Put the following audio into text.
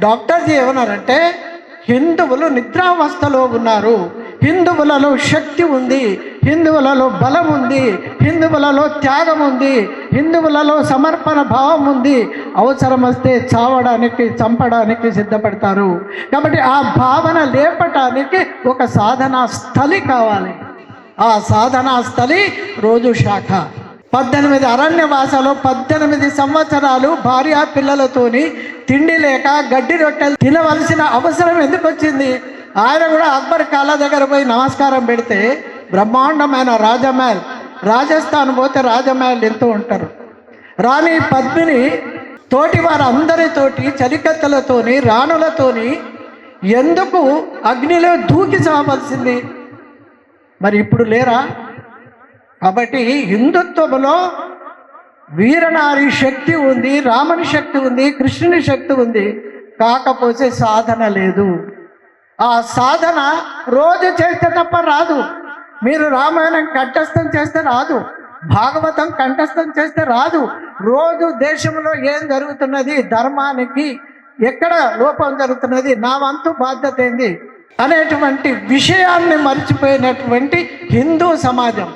డాక్టర్జీ ఏమన్నారంటే హిందువులు నిద్రావస్థలో ఉన్నారు, హిందువులలో శక్తి ఉంది, హిందువులలో బలం ఉంది, హిందువులలో త్యాగం ఉంది, హిందువులలో సమర్పణ భావం ఉంది, అవసరం వస్తే చావడానికి చంపడానికి సిద్ధపడతారు. కాబట్టి ఆ భావన లేపటానికి ఒక సాధనా స్థలి కావాలి. ఆ సాధనా స్థలి రోజు శాఖ. 18 అరణ్యవాసాలు 18 సంవత్సరాలు భార్య పిల్లలతోని తిండి లేక గడ్డి రొట్టెలు తినవలసిన అవసరం ఎందుకు వచ్చింది? ఆయన కూడా అక్బర్ కాళ్ళ దగ్గర పోయి నమస్కారం పెడితే బ్రహ్మాండమైన రాజమహల్, రాజస్థాన్ పోతే రాజమహల్ ఎంతో ఉంటారు. రాణి పద్మిని తోటి వారందరితోటి చలికత్తెలతోని రాణులతోని ఎందుకు అగ్నిలో దూకి చావలసింది? మరి ఇప్పుడు లేరా? కాబట్టి హిందుత్వంలో వీరనారి శక్తి ఉంది, రాముని శక్తి ఉంది, కృష్ణుని శక్తి ఉంది, కాకపోతే సాధన లేదు. ఆ సాధన రోజు చేస్తే తప్ప రాదు. మీరు రామాయణం కంఠస్థం చేస్తే రాదు, భాగవతం కంఠస్థం చేస్తే రాదు. రోజు దేశంలో ఏం జరుగుతున్నది, ధర్మానికి ఎక్కడ లోపం జరుగుతున్నది, నా వంతు బాధ్యత ఏంది అనేటువంటి విషయాన్ని మర్చిపోయినటువంటి హిందూ సమాజం.